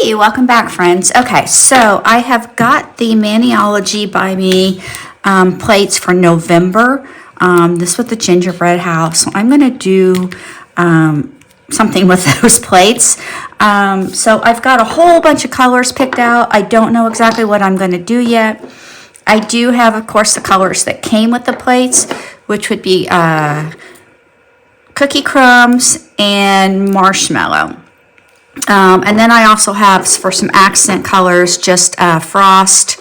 Hey, welcome back, friends. Okay, so I have got the Maniology by Me plates for November. This with the gingerbread house. So I'm going to do something with those plates. So I've got a whole bunch of colors picked out. I don't know exactly what I'm going to do yet. I do have, of course, the colors that came with the plates, which would be cookie crumbs and marshmallow. And then I also have, for some accent colors, just frost,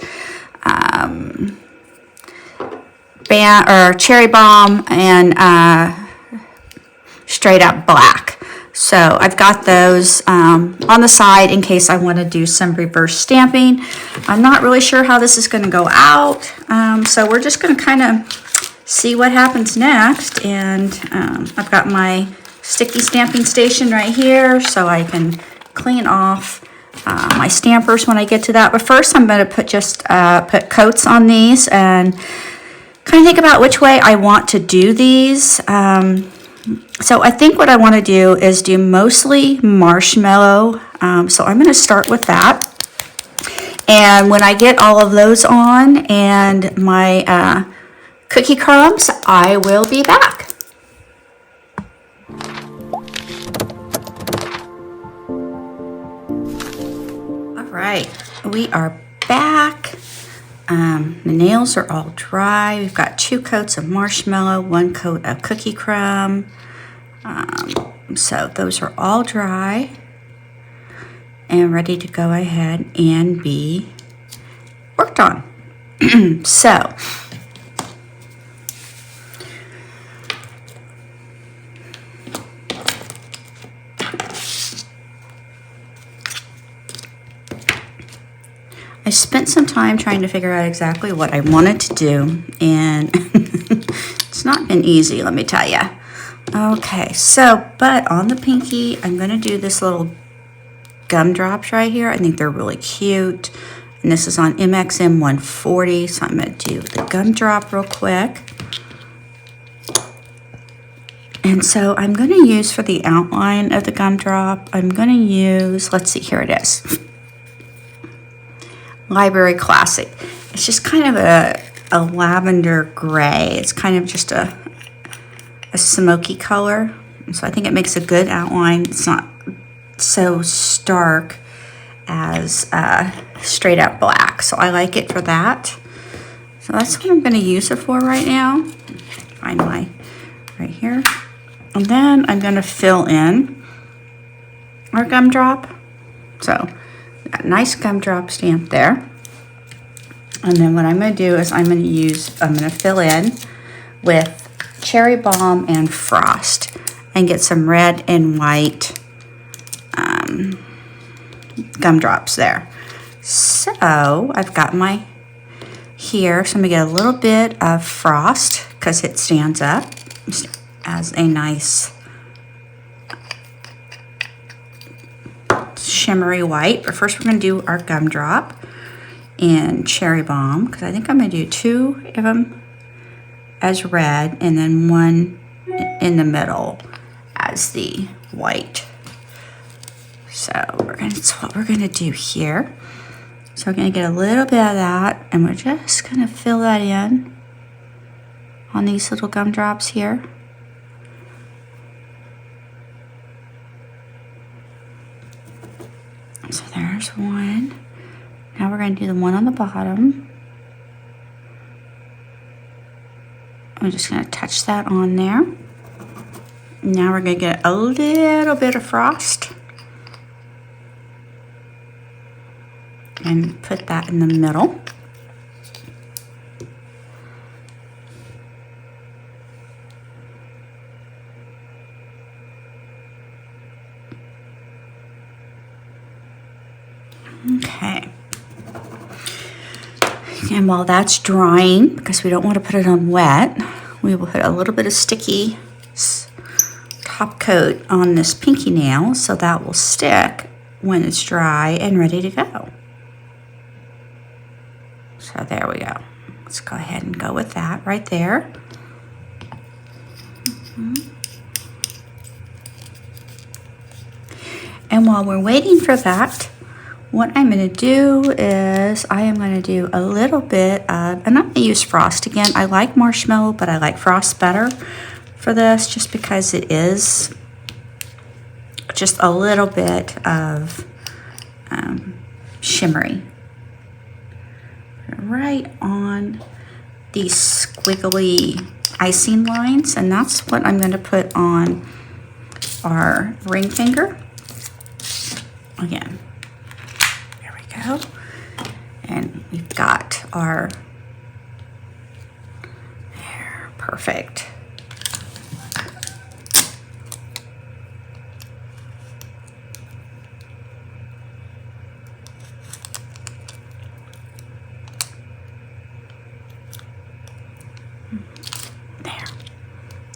cherry bomb, and straight up black. So I've got those on the side in case I want to do some reverse stamping. I'm not really sure how this is going to go out, so we're just going to kind of see what happens next. And I've got my sticky stamping station right here, so I can clean off my stampers when I get to that. But first I'm going to put coats on these and kind of think about which way I want to do these. So I think what I want to do is do mostly marshmallow. So I'm going to start with that. And when I get all of those on and my cookie crumbs, I will be back. Right, we are back. The nails are all dry. We've got 2 coats of marshmallow, 1 coat of cookie crumb. So those are all dry and ready to go ahead and be worked on. So I spent some time trying to figure out exactly what I wanted to do, and it's not been easy, let me tell you. Okay, so, but on the pinky, I'm going to do this little gumdrops right here. I think they're really cute, and this is on MXM 140, so I'm going to do the gumdrop real quick. And so I'm going to use, for the outline of the gumdrop, I'm going to use, let's see, here it is. Library Classic. It's just kind of a lavender gray. It's kind of just a smoky color. So I think it makes a good outline. It's not so stark as straight up black. So I like it for that. So that's what I'm going to use it for right now. Find my right here. And then I'm going to fill in our gumdrop. So got a nice gumdrop stamp there. And then what I'm going to do is I'm going to fill in with cherry bomb and frost and get some red and white gumdrops there. So I've got my here. So I'm going to get a little bit of frost because it stands up as a nice shimmery white. But first we're going to do our gumdrop and cherry bomb, because I think I'm going to do 2 of them as red and then 1 in the middle as the white. So that's what we're going to do here. So we're going to get a little bit of that, and we're just going to fill that in on these little gumdrops here. So there's 1. Now we're going to do the one on the bottom. I'm just going to touch that on there. Now we're going to get a little bit of frost and put that in the middle. Okay. And while that's drying, because we don't want to put it on wet, we will put a little bit of sticky top coat on this pinky nail so that will stick when it's dry and ready to go. So there we go. Let's go ahead and go with that right there. And while we're waiting for that, what I'm going to do is I am going to do a little bit of, I'm not going to use frost again. I like marshmallow, but I like frost better for this just because it is just a little bit of shimmery right on these squiggly icing lines, and that's what I'm going to put on our ring finger. Again, there we go. And we've got our there, perfect. There.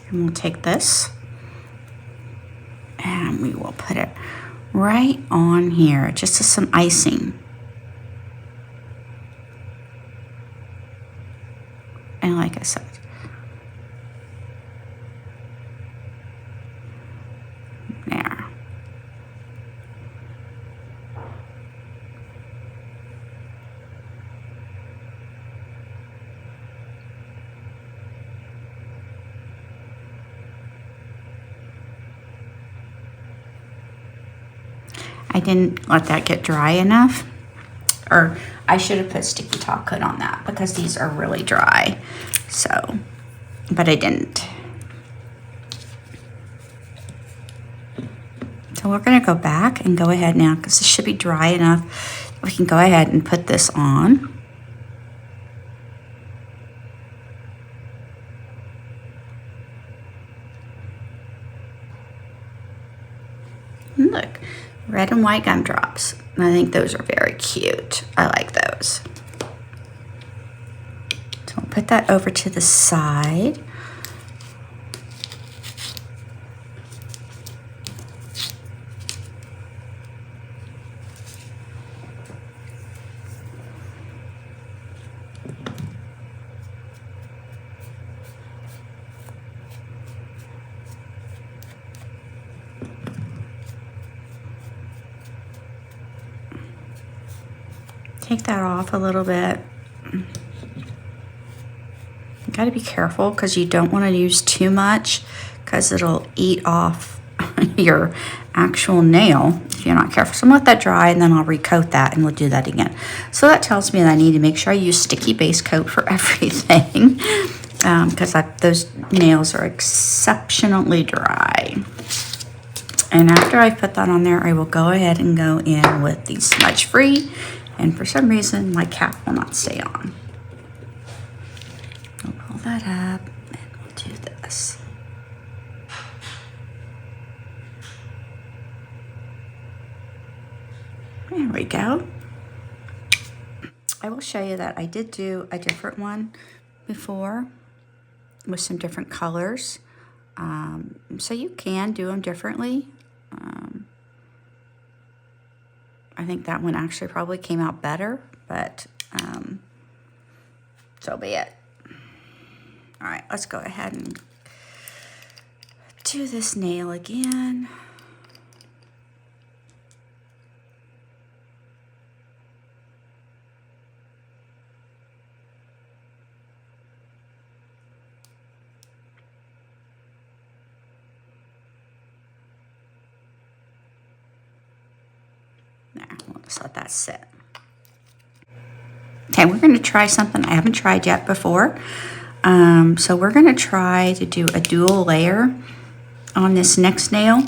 And we'll take this and we will put it right on here, just as some icing. And like I said, there. I didn't let that get dry enough, or I should have put sticky top coat on that because these are really dry. So, but I didn't. So we're going to go back and go ahead now because this should be dry enough. We can go ahead and put this on. And look, red and white gumdrops. And I think those are very cute. I like those. So I'll put that over to the side. Take that off a little bit. You got to be careful because you don't want to use too much because it'll eat off your actual nail if you're not careful. So I'm gonna let that dry and then I'll recoat that and we'll do that again. So that tells me that I need to make sure I use sticky base coat for everything because those nails are exceptionally dry. And after I put that on there, I will go ahead and go in with the smudge free. And for some reason, my cap will not stay on. I'll pull that up and we'll do this. There we go. I will show you that I did do a different one before with some different colors. So you can do them differently. I think that one actually probably came out better, but so be it. All right, let's go ahead and do this nail again. There, we'll just let that sit. Okay, we're going to try something I haven't tried yet before. So we're going to try to do a dual layer on this next nail.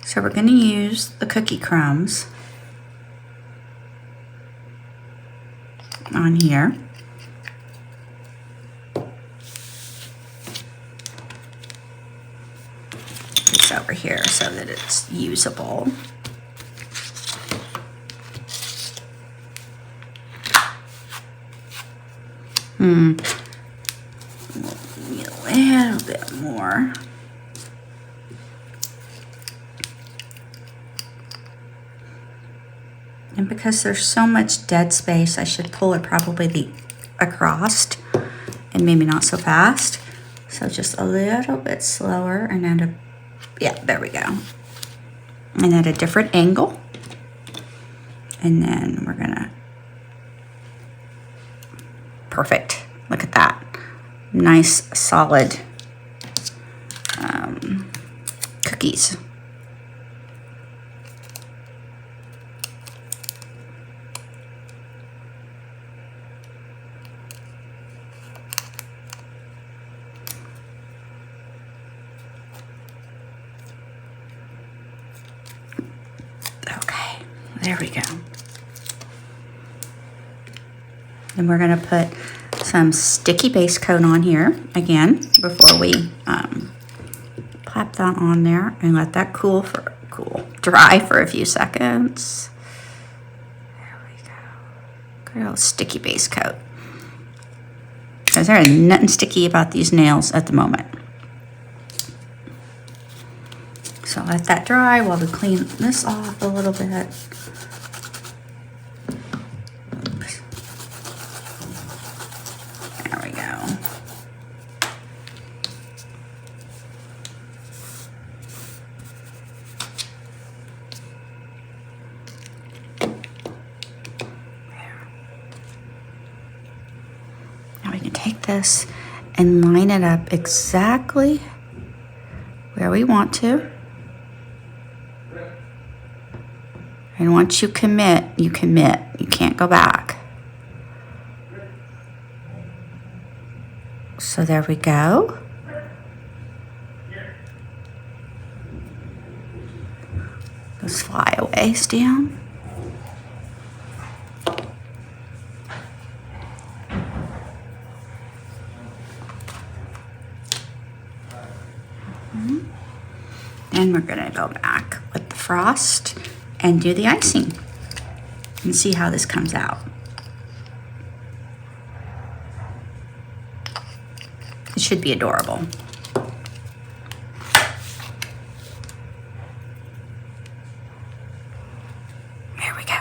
So we're going to use the cookie crumbs on here. It's over here so that it's usable. Need a little bit more. And because there's so much dead space, I should pull it probably across and maybe not so fast. So just a little bit slower and then yeah, there we go. And at a different angle. And then we're gonna, perfect. Look at that. Nice, solid cookies. Okay, there we go. And we're gonna put some sticky base coat on here again before we plop that on there and let that dry for a few seconds. There we go. Good old sticky base coat. Because there is nothing sticky about these nails at the moment. So let that dry while we clean this off a little bit. Oops. There we go. Now we can take this and line it up exactly where we want to. And once you commit, you commit. You can't go back. So there we go. Those flyaways down. Then we're gonna go back with the frost and do the icing and see how this comes out. It should be adorable. There we go.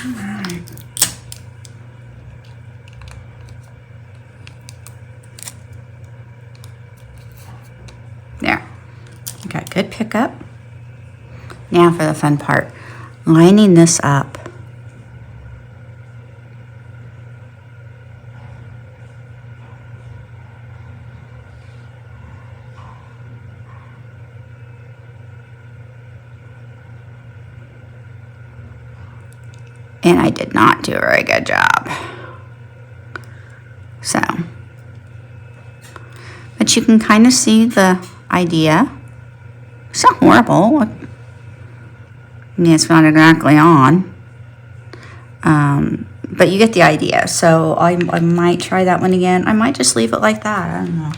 All right. There. We got good pickup. Now for the fun part, lining this up. And I did not do a very good job. So, but you can kind of see the idea. It's not horrible. I mean, it's not exactly on. But you get the idea. So I might try that one again. I might just leave it like that. I don't know.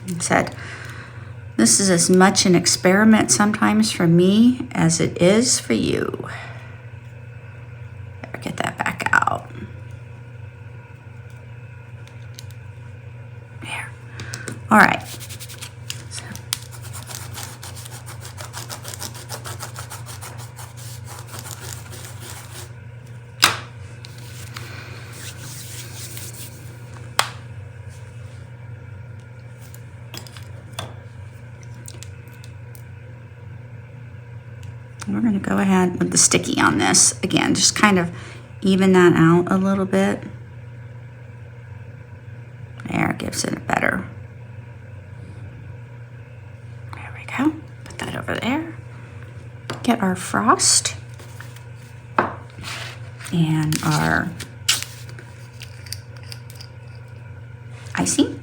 It said, this is as much an experiment sometimes for me as it is for you. Better get that back out. There. All right. We're going to go ahead with the sticky on this. Again, just kind of even that out a little bit. There, gives it a better. There we go. Put that over there. Get our frost and our icing.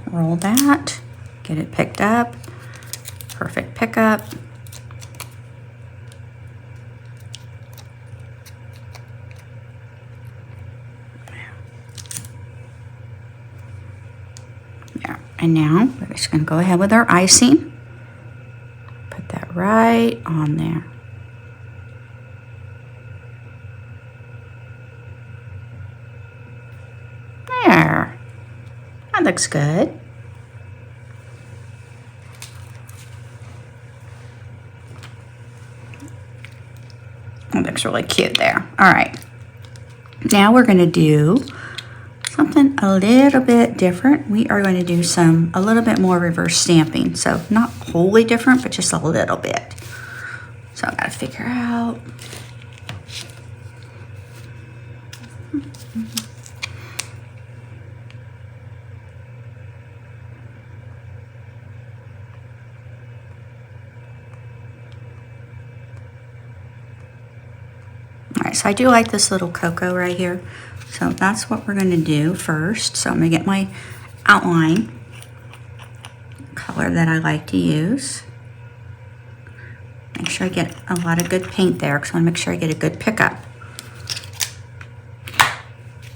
Roll that, get it picked up, perfect pickup. There, and now we're just gonna go ahead with our icing. Put that right on there. There, that looks good. That looks really cute there. All right. Now we're going to do something a little bit different. We are going to do a little bit more reverse stamping. So not wholly different, but just a little bit. So I got to figure out. Alright, so I do like this little cocoa right here. So that's what we're going to do first. So I'm going to get my outline color that I like to use. Make sure I get a lot of good paint there because I want to make sure I get a good pickup.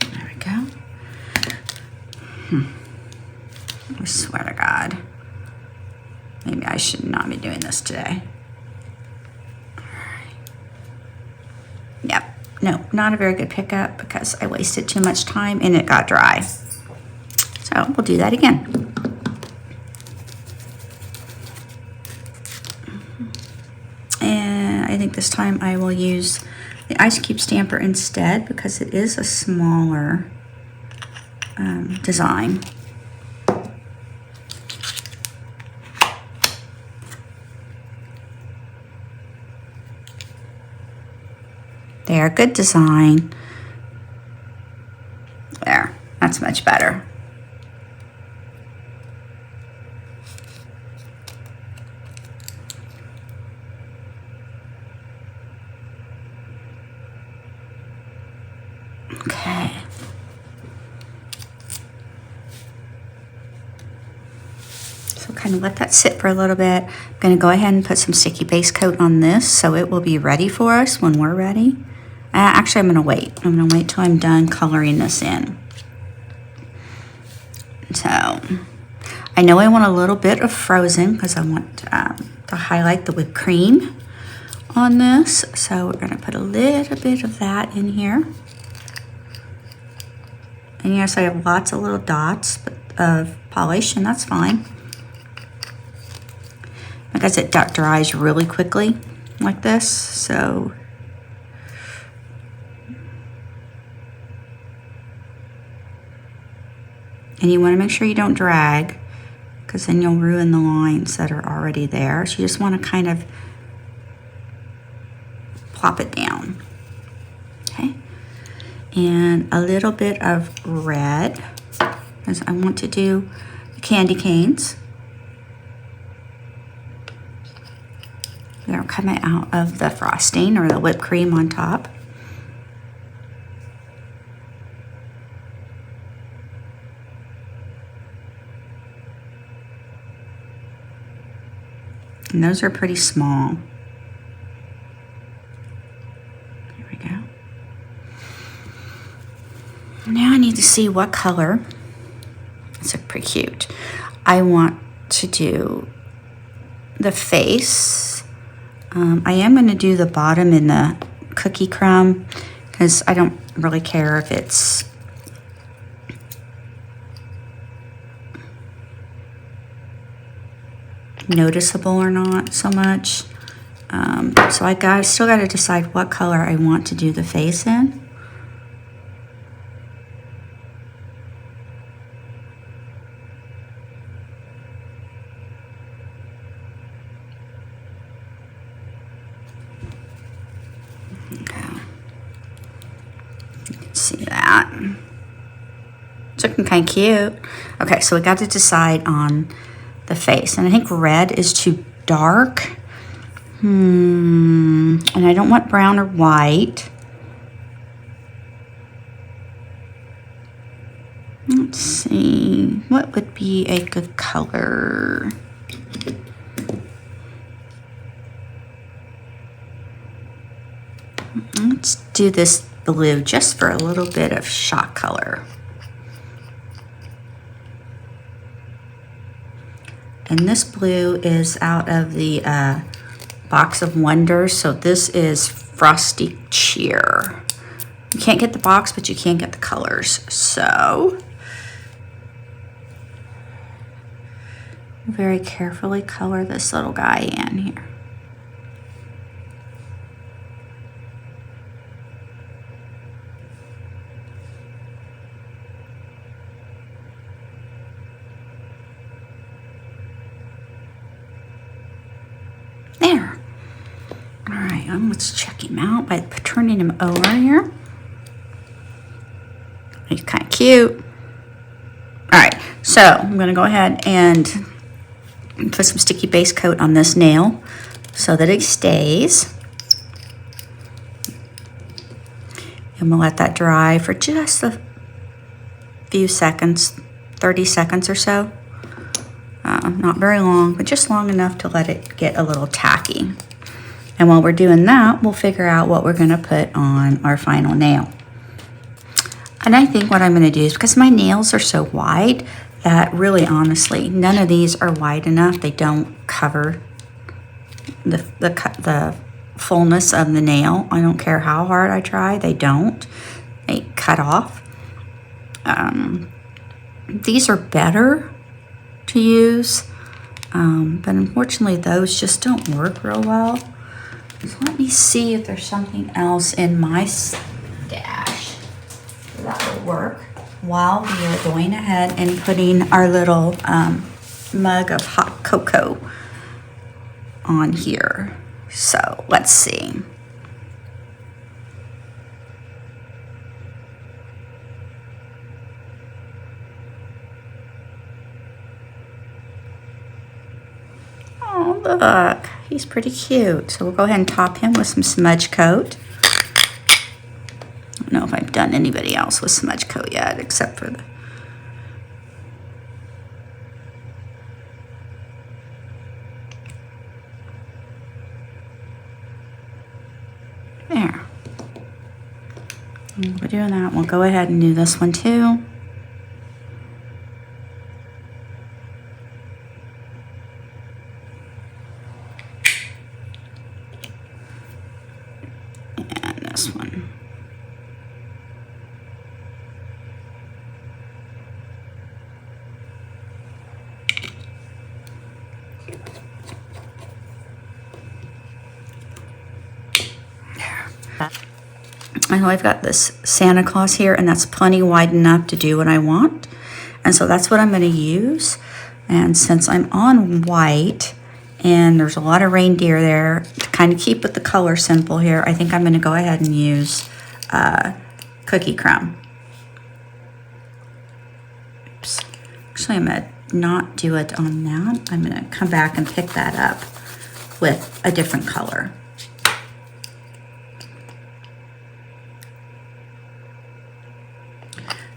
There we go. I swear to God. Maybe I should not be doing this today. Yep, no, not a very good pickup because I wasted too much time and it got dry. So we'll do that again. And I think this time I will use the ice cube stamper instead because it is a smaller design. There, good design. There, that's much better. Okay. So kind of let that sit for a little bit. I'm going to go ahead and put some sticky base coat on this so it will be ready for us when we're ready. Actually, I'm going to wait. I'm going to wait till I'm done coloring this in. So, I know I want a little bit of frozen because I want to highlight the whipped cream on this. So, we're going to put a little bit of that in here. And yes, I have lots of little dots of polish, and that's fine. Because it dries really quickly like this, so... And you want to make sure you don't drag because then you'll ruin the lines that are already there. So you just want to kind of plop it down. Okay. And a little bit of red because I want to do the candy canes. They're coming out of the frosting or the whipped cream on top. And those are pretty small. There we go. Now I need to see what color. It's pretty cute. I want to do the face. I am going to do the bottom in the cookie crumb because I don't really care if it's noticeable or not so much. So I still got to decide what color I want to do the face in. Okay. See that. It's looking kind of cute. Okay, so we got to decide on the face, and I think red is too dark. And I don't want brown or white. Let's see, what would be a good color? Let's do this blue just for a little bit of shock color. And this blue is out of the Box of Wonders. So this is Frosty Cheer. You can't get the box, but you can get the colors. So very carefully color this little guy in here. All right, let's check him out by turning him over here. He's kind of cute. All right, so I'm going to go ahead and put some sticky base coat on this nail so that it stays. And we'll let that dry for just a few seconds, 30 seconds or so. Not very long, but just long enough to let it get a little tacky. And while we're doing that, we'll figure out what we're going to put on our final nail. And I think what I'm going to do is, because my nails are so wide, that really honestly, none of these are wide enough. They don't cover the fullness of the nail. I don't care how hard I try, they don't. They cut off. These are better to use, but unfortunately those just don't work real well. So let me see if there's something else in my stash that will work while we are going ahead and putting our little mug of hot cocoa on here. So let's see. Oh, look, he's pretty cute. So we'll go ahead and top him with some smudge coat. I don't know if I've done anybody else with smudge coat yet, except for the... There. And we're doing that. We'll go ahead and do this one too. And this one. I know I've got this Santa Claus here, and that's plenty wide enough to do what I want. And so that's what I'm going to use. And since I'm on white and there's a lot of reindeer there, to kind of keep with the color simple here, I think I'm going to go ahead and use cookie crumb. Oops. Actually, I'm going to not do it on that. I'm going to come back and pick that up with a different color.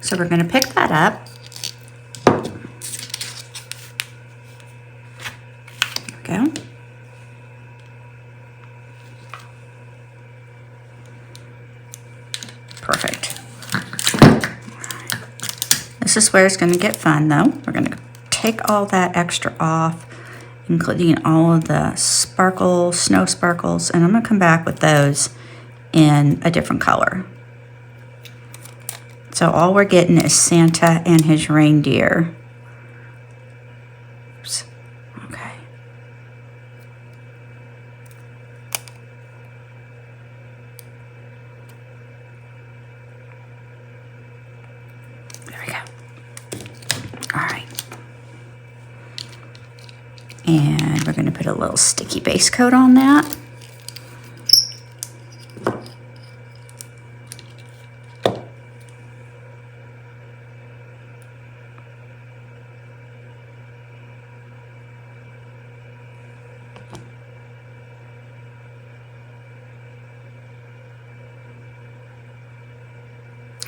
So we're going to pick that up. There we go. Perfect. This is where it's going to get fun, though. We're going to take all that extra off, including all of the sparkles, snow sparkles, and I'm going to come back with those in a different color. So all we're getting is Santa and his reindeer. Oops. Okay. There we go. All right. And we're going to put a little sticky base coat on that.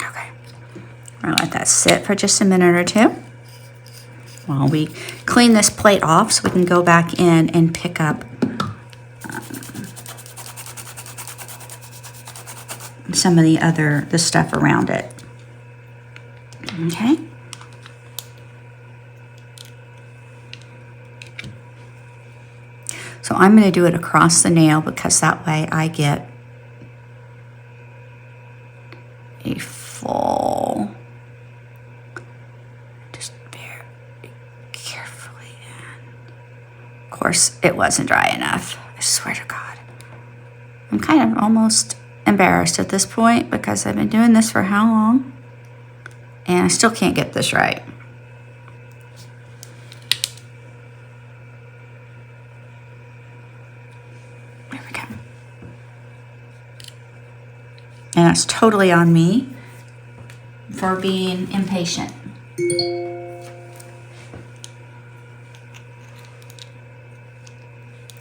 Okay, we're gonna let that sit for just a minute or two while we clean this plate off so we can go back in and pick up some of the stuff around it. Okay. So I'm going to do it across the nail because that way I get a full, just very carefully in. Of course, it wasn't dry enough. I swear to God. I'm kind of almost embarrassed at this point because I've been doing this for how long? And I still can't get this right. There we go. And that's totally on me for being impatient.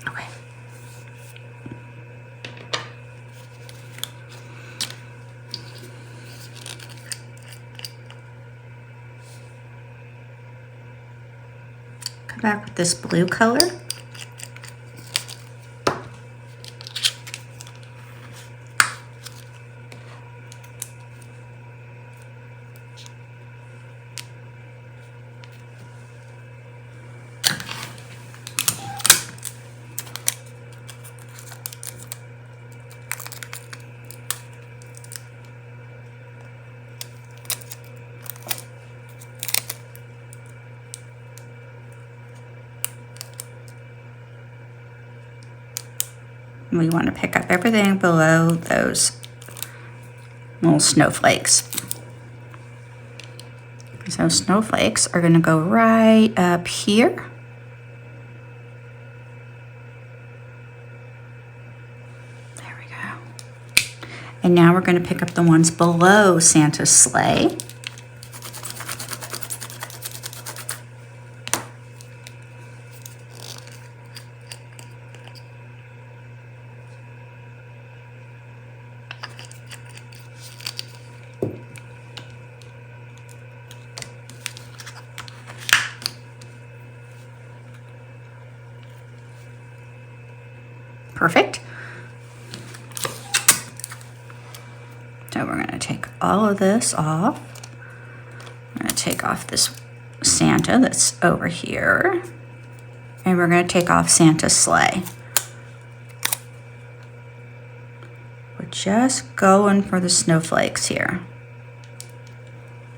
Okay. Come back with this blue color. We want to pick up everything below those little snowflakes. So snowflakes are going to go right up here. There we go. And now we're going to pick up the ones below Santa's sleigh. Perfect. So we're going to take all of this off. I'm going to take off this Santa that's over here. And we're going to take off Santa's sleigh. We're just going for the snowflakes here.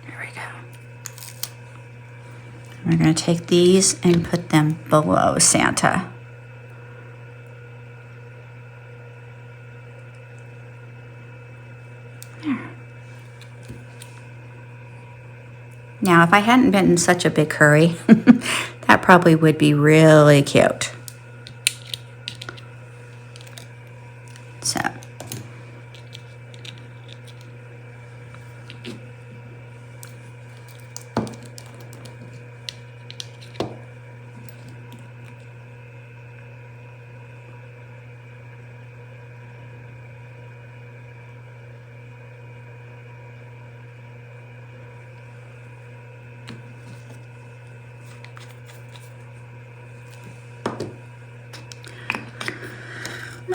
There we go. We're going to take these and put them below Santa. Now, if I hadn't been in such a big hurry, that probably would be really cute. So.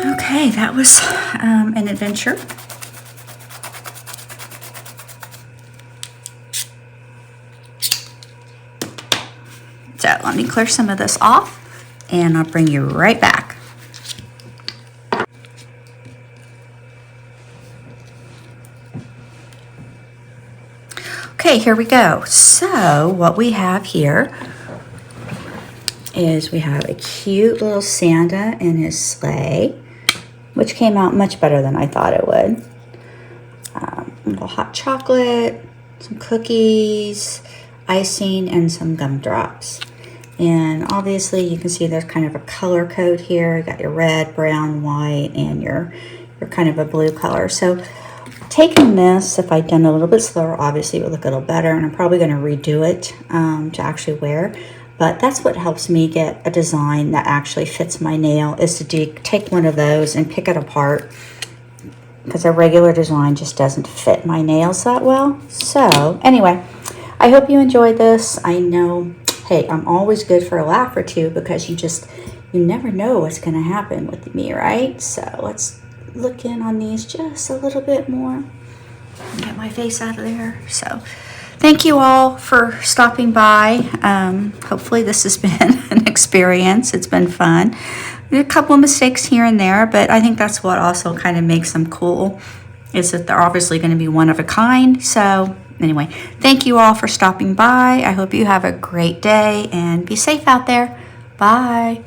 Okay, that was an adventure. So let me clear some of this off and I'll bring you right back. Okay, here we go. So what we have here is we have a cute little Santa in his sleigh, which came out much better than I thought it would. A little hot chocolate, some cookies, icing, and some gumdrops. And obviously you can see there's kind of a color code here. You got your red, brown, white, and your kind of a blue color. So taking this, if I'd done a little bit slower, obviously it would look a little better, and I'm probably going to redo it to actually wear. But that's what helps me get a design that actually fits my nail, is to take one of those and pick it apart, because a regular design just doesn't fit my nails that well. So anyway, I hope you enjoyed this. I know, hey, I'm always good for a laugh or two, because you never know what's going to happen with me, right? So let's look in on these just a little bit more. Get my face out of there. So thank you all for stopping by. Hopefully this has been an experience. It's been fun. A couple of mistakes here and there, but I think that's what also kind of makes them cool, is that they're obviously going to be one of a kind. So anyway, thank you all for stopping by. I hope you have a great day and be safe out there. Bye.